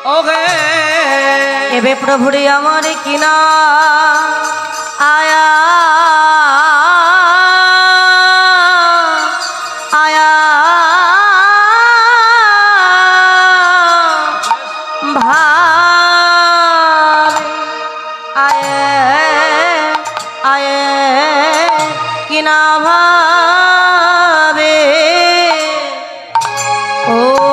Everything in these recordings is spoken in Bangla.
ওগে এবে প্রভুরে আমার কিনা আয়া আয়া ভাবে আয়ে আয়ে কিনা ভাবে ও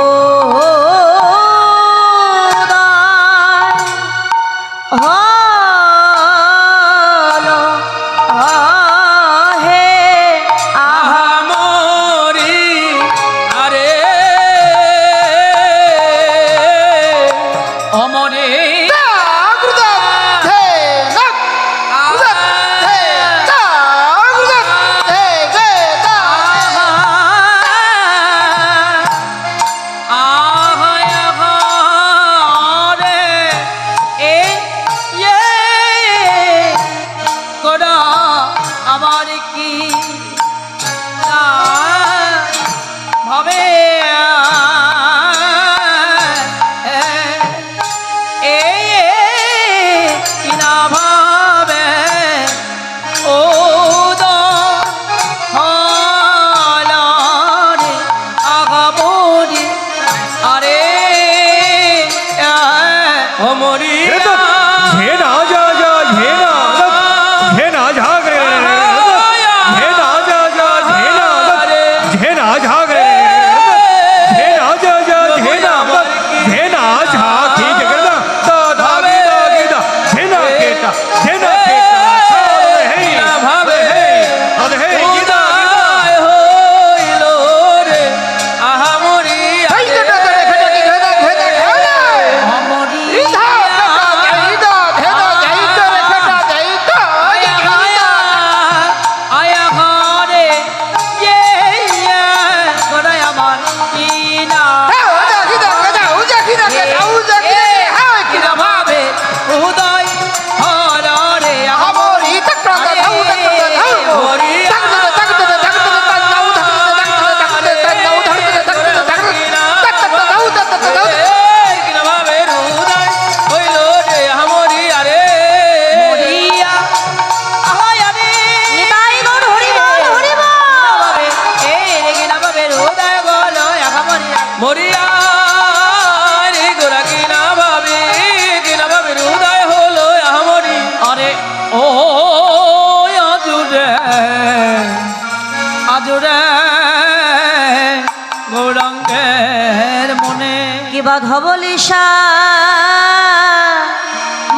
কিবা ধবলিশা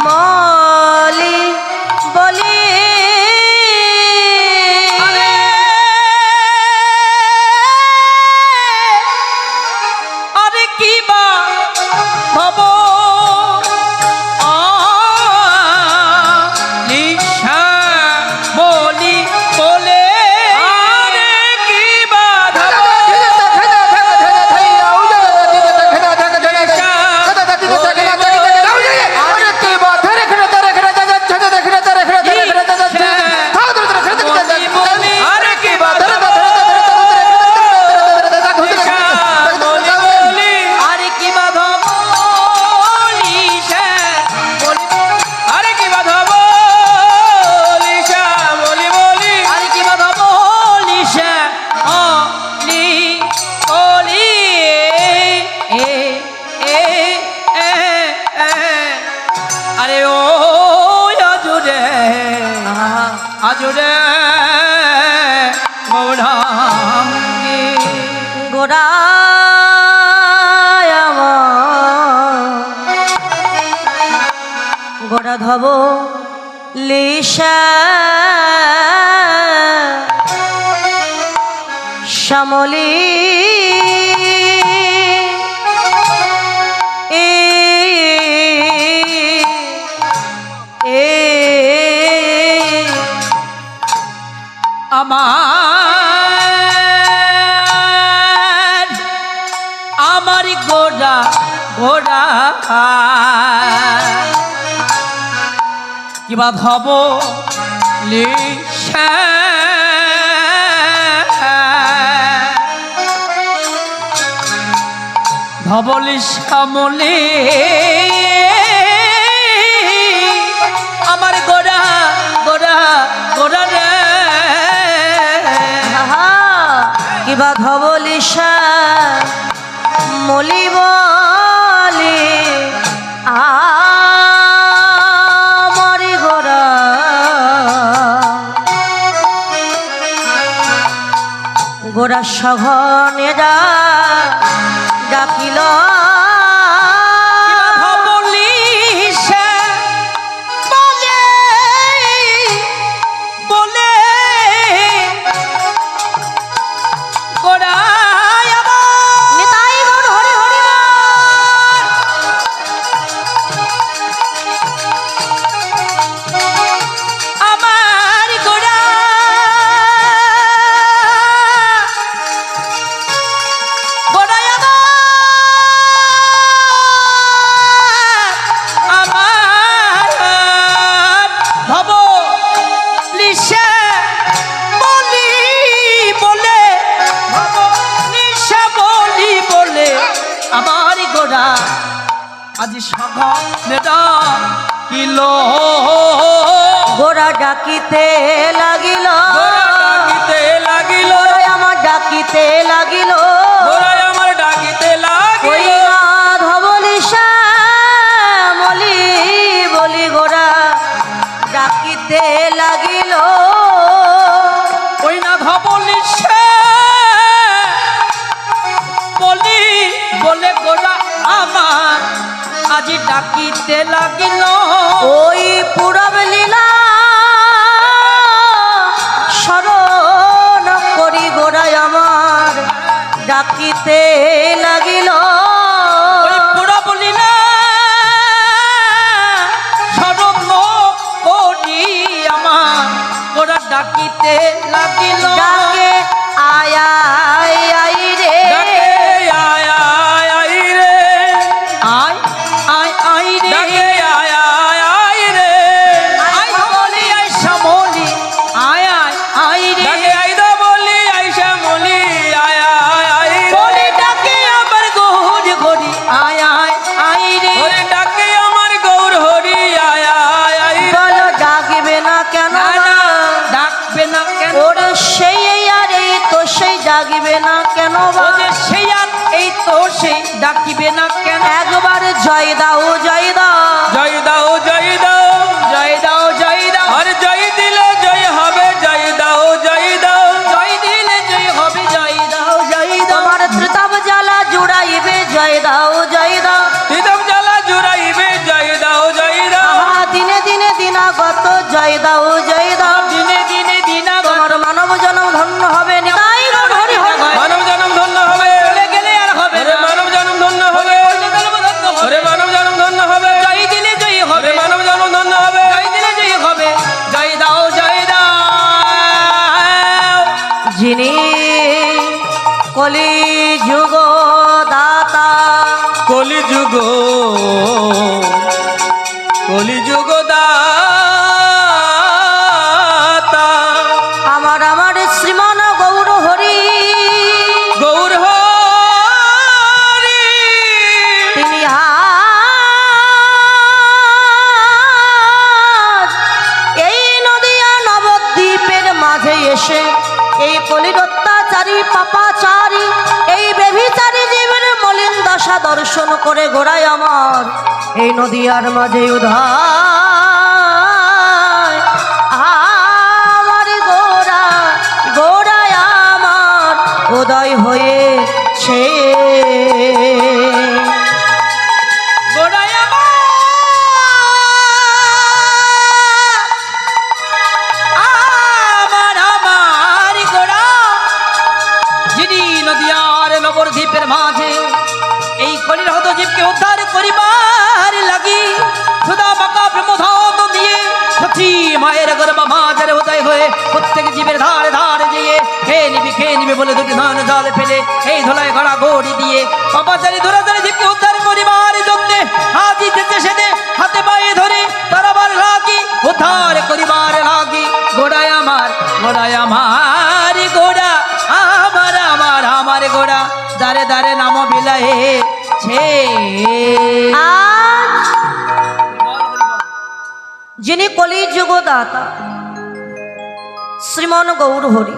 মলি বলি আরে কিবা ভব লিশা বলি বলে আজরে গৌরাঙ্গী গোড়া ধব লিশা শ্যামলী আমার গোড়া গোড়া কিবা ধব লিশা ধবলি শ্যামলী কিবা ধবলিসা মলি বলি আমারি গোরা গোরা সঘনে ডাকিল আজি সঘনে ডাকিল গোরা ডাকিতে লাগিল ডাকিতে লাগিল আমার ডাকিতে লাগিল আমার ডাকিতে লাগিল ধবলিসা মলি বলি গোরা ডাকিতে লাগিল ওই না ধবলিসা বলি বলে গোরা আমার আজি ডাকিতে লাগিল ওই পুরব লীলা স্মরণ করি গোড়ায় আমার ডাকিতে লাগিল ওই পুরব লীলা স্মরণ করি আমার গোরা ডাকিতে লাগিল ডাকে আয়া আই রে ডাকিবে না কেন সেই আর এই তো সেই ডাকিবে না কেন একবার জয় দাও জয় দাও জয় দাও জয় দাও জয় দাও জয় দাও আর জয় দিলে জয় হবে জয় দাও জয় দাও জয় দিলে জয় হবে জয় দাও জয় দাও তোমার ত্রিতাপ জ্বালা জুড়াইবে জয় দাও জয় দাও ত্রিতাপ জ্বালা জুড়াইবে জয় দাও জয় দাও দিনে দিনে দিনাগত জয় দাও জয় দাও দিনে দিনে দিনাগত তোমার মানব জন্ম ধন্য হবে মানব জন্ম ধন্য হবে চলে গেলে আর হবে মানব জন্ম ধন্য হবে মানব জন্ম ধন্য হবে জয় দিলে জয় হবে মানব জন্ম ধন্য হবে জয় দিলে জয় হবে জয় দাও জয় দাও যিনি কলি যুগ দাতা কলিযুগ কলিযুগ দাতা আমার আমার শ্রীমান গৌর হরি গৌর হরি তিনি আজ এই নদিয়া নবদ্বীপের মাঝে এসে এই কলির অত্যাচারী পাপাচারী এই বেভিচারী জীবের মলিন দশা দর্শন করে গোড়ায় আমার এই নদিয়ার মাঝে উধার আমার গোড়া গোড়ায় আমার উদয় হয়েছে গোড়ায় আমার আমার গোড়া যিনি নদিয়ার নবদ্বীপের মাঝে এই কলির হত জীবকে উদ্ধার করিবার লাগি সুদা বাঁকা ব্রহ্মধাত দিয়ে সখী মায়ের গর্ভ মাঝের উদয় হয়ে প্রত্যেক জীবের ধারে ধারে যেয়ে খেয়ে নিবি বলে দুটি ধান জাল ফেলে এই ধোলায় গড়া গড়ি দিয়ে পাপাচারী ধরাচারী জীবকে উদ্ধার করিবার জন্যে হাজি যেতে সেতে হাতে পায়ে ধরে তারাবার লাগি উদ্ধার করিবার লাগি গোড়ায় আমার গোড়া আমার আমার গোড়া দারে দারে নাম বিলায়ে ছে আজ যিনি কলিযুগ দাতা শ্রীমান গৌর হরি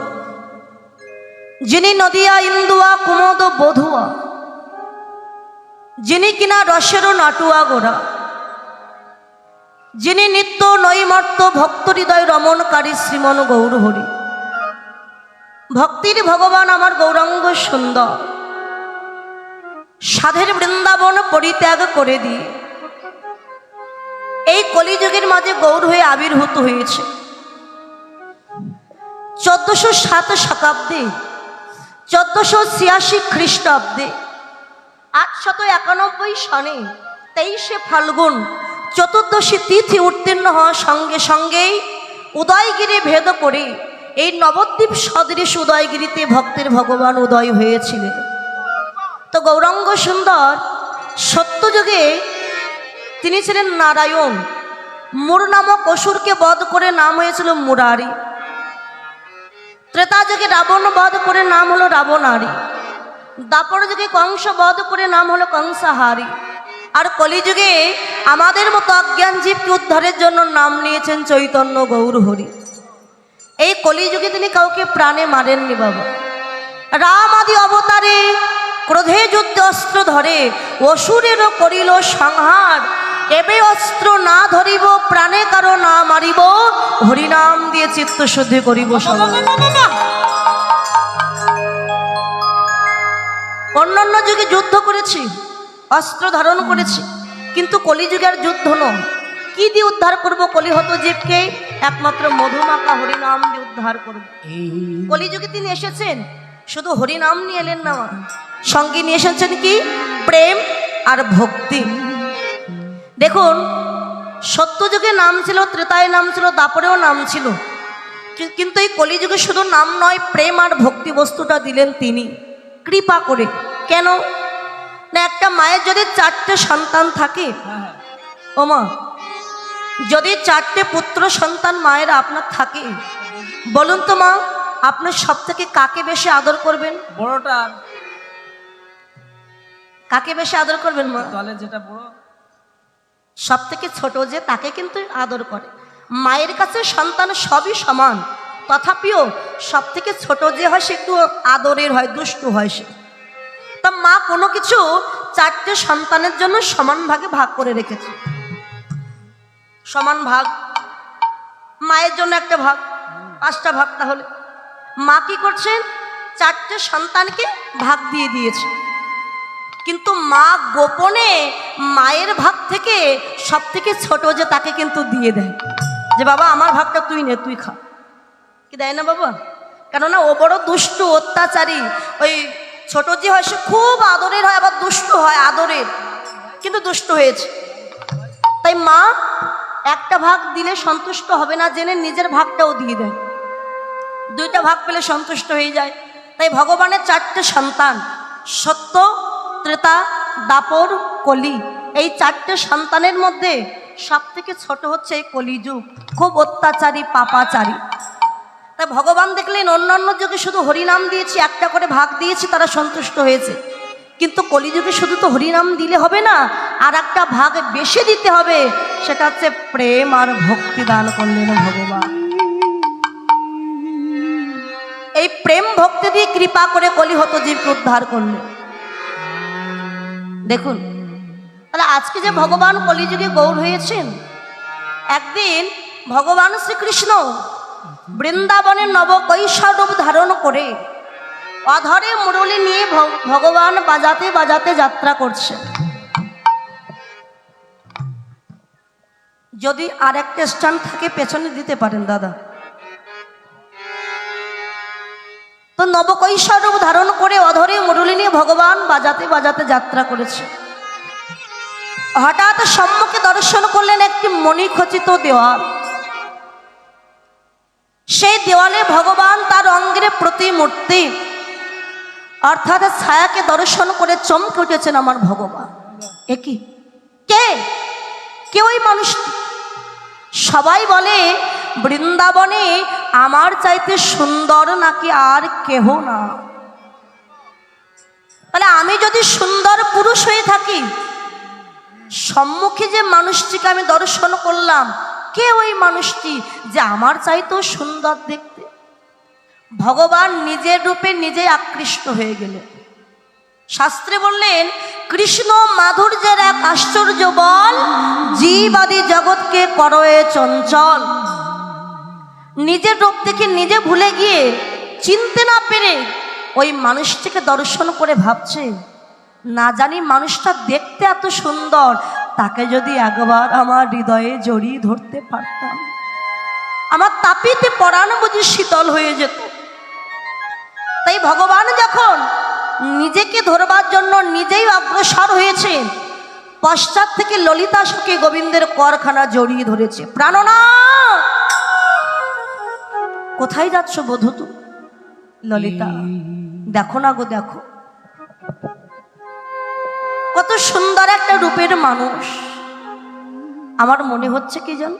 যিনি নদিয়া ইন্দুয়া কুমোদ বধুয়া, যিনি কিনা রসেরও নাটুয়া গোড়া, যিনি নিত্য নৈমর্ত ভক্ত হৃদয় রমণকারী শ্রীমন গৌরহরি, ভক্তির ভগবান আমার গৌরাঙ্গ সুন্দর, সাধের বৃন্দাবন পরিত্যাগ করে দিয়ে এই কলিযুগের মাঝে গৌর হয়ে আবির্ভূত হয়েছে। 1407 শতাব্দী, 1486 খ্রিস্টাব্দে 891 সনে 23শে ফাল্গুন চতুর্দশী তিথি উত্তীর্ণ হওয়ার সঙ্গে সঙ্গেই উদয়গিরি ভেদ করে এই নবদ্বীপ সদৃশ উদয়গিরিতে ভক্তের ভগবান উদয় হয়েছিলেন। তো গৌরাঙ্গ সুন্দর সত্যযুগে তিনি ছিলেন নারায়ণ, মুর নামক অসুরকে বধ করে নাম হয়েছিল মুরারি। ত্রেতা যুগে রাবণ বধ করে নাম হলো রাবণারি। দাপর যুগে কংস বধ করে নাম হলো কংসাহারি। আর কলিযুগে আমাদের মতো অজ্ঞান জীবকে উদ্ধারের জন্য নাম নিয়েছেন চৈতন্য গৌরহরি। এই কলিযুগে তিনি কাউকে প্রাণে মারেননি বাবা। রাম আদি অবতারে ক্রোধে যুদ্ধে অস্ত্র ধরে অসুরেরও করিল সংহার। এবে অস্ত্র না ধরিব প্রাণে কারো না মারিব, হরিনাম দিয়ে চিত্ত শুদ্ধি করিব সবাই। অন্যান্য যুগে যুদ্ধ করেছি, অস্ত্র ধারণ করেছি, কিন্তু কলিযুগের যুদ্ধ নয়। কি দিয়ে উদ্ধার করব কলিহত জীবকে? একমাত্র মধুমাখা হরিনাম দিয়ে উদ্ধার করব। কলিযুগে তিনি এসেছেন, শুধু হরিনাম নিয়ে এলেন না, সঙ্গে নিয়ে এসেছেন কি? প্রেম আর ভক্তি। দেখুন, সত্যযুগে নাম ছিল, ত্রেতায় নাম ছিল, দাপরেও নাম ছিল, কিন্তু এই কলিযুগে শুধু নাম নয়, প্রেম আর ভক্তি বস্তুটা দিলেন তিনি কৃপা করে। কেন না, একটা মায়ের যদি 4টে সন্তান থাকে, ও মা, যদি 4টে পুত্র সন্তান মায়ের আপনার থাকে, বলুন তো মা, আপনার সব থেকে কাকে বেশি আদর করবেন? বড়টা। কাকে বেশি আদর করবেন মা? তাহলে যেটা বড়, সব থেকে ছোট যে তাকে কিন্তু আদর করে। মায়ের কাছে সন্তান সবই সমান, তথাপিও সব থেকে ছোট যে হয় সে একটু আদরের হয়, দুষ্টু হয় সে। তা মা কোনো কিছু 4টে সন্তানের জন্য সমান ভাগে ভাগ করে রেখেছে। সমান ভাগ, মায়ের জন্য একটা ভাগ, 5টা ভাগ। তাহলে মা কি করছেন? 4টে সন্তানকে ভাগ দিয়ে দিয়েছে, কিন্তু মা গোপনে মায়ের ভাগ থেকে সব থেকে ছোট যে তাকে কিন্তু দিয়ে দেয়, যে বাবা আমার ভাগটা তুই নে, তুই খা। কি দেয় না বাবা? কেননা ও বড় দুষ্টু, অত্যাচারী। ওই ছোট যে হয় সে খুব আদরের হয়, আবার দুষ্ট হয়, আদরের কিন্তু দুষ্ট হয়েছে। তাই মা একটা ভাগ দিলে সন্তুষ্ট হবে না জেনে নিজের ভাগটাও দিয়ে দেয়, 2টা ভাগ পেলে সন্তুষ্ট হয়ে যায়। তাই ভগবানের 4টে সন্তান, সত্য, ত্রেতা, দাপর, কলি, এই 4টে সন্তানের মধ্যে সব থেকে ছোট হচ্ছে এই কলিযুগ, খুব অত্যাচারী, পাপাচারী। তাই ভগবান দেখলেন অন্যান্য যুগে শুধু হরিনাম দিয়েছি, একটা করে ভাগ দিয়েছি, তারা সন্তুষ্ট হয়েছে, কিন্তু কলিযুগে শুধু তো হরিনাম দিলে হবে না, আর একটা ভাগ বেশি দিতে হবে, সেটা হচ্ছে প্রেম আর ভক্তি দান করলেন ভগবান। এই প্রেম ভক্তি দিয়ে কৃপা করে কলিহত জীবকে উদ্ধার করলেন। দেখুন, তাহলে আজকে যে ভগবান কলিযুগে গৌর হয়েছেন, একদিন ভগবান শ্রীকৃষ্ণ বৃন্দাবনের নবকৈশোর রূপ ধারণ করে অধরে মুরলী নিয়ে ভগবান বাজাতে বাজাতে যাত্রা করছেন। যদি আর একটা স্ট্যান্ড থাকে পেছনে দিতে পারেন দাদা। তো নবকৈশোর রূপ ধারণ করে অধরে মুরলী নিয়ে ভগবান বাজাতে বাজাতে যাত্রা করেছে। হঠাৎ সম্মুখে দর্শন করলেন একটি মণিখচিত দেওয়াল। সেই দেওয়ালে ভগবান তার অঙ্গের প্রতিমূর্তি অর্থাৎ ছায়াকে দর্শন করে চমকে উঠেছেন আমার ভগবান। একই কে? কে ওই মানুষটি? সবাই বলে বৃন্দাবনে আমার চাইতে সুন্দর নাকি আর কেহ না। তাহলে আমি যদি সুন্দর পুরুষ হয়ে থাকি, সম্মুখে যে মানুষটিকে আমি দর্শন করলাম, কে ওই মানুষটি যে আমার চাইতেও সুন্দর দেখতে? ভগবান নিজের রূপে নিজেই আকৃষ্ট হয়ে গেলেন। শাস্ত্রে বললেন কৃষ্ণ মাধুর্যের এক আশ্চর্য বল, জীবাদি জগৎকে করয়ে চঞ্চল। নিজের রূপ দেখে নিজে ভুলে গিয়ে চিনতে না পেরে ওই মানুষটিকে দর্শন করে ভাবছে, না জানি মানুষটা দেখতে এত সুন্দর, তাকে যদি একবার আমার হৃদয়ে জড়িয়ে ধরতে পারতাম, আমার তাপিতে পরাণ বুঝি শীতল হয়ে যেত। তাই ভগবান যখন নিজেকে ধরবার জন্য নিজেই অগ্রসর হয়েছে, পশ্চাৎ থেকে ললিতা সখী গোবিন্দের করখানা জড়িয়ে ধরেছে। প্রাণনাথ, কোথায় যাচ্ছ বধূ? তো ললিতা, দেখো না গো, দেখো কত সুন্দর একটা রূপের মানুষ। আমার মনে হচ্ছে কি জানো,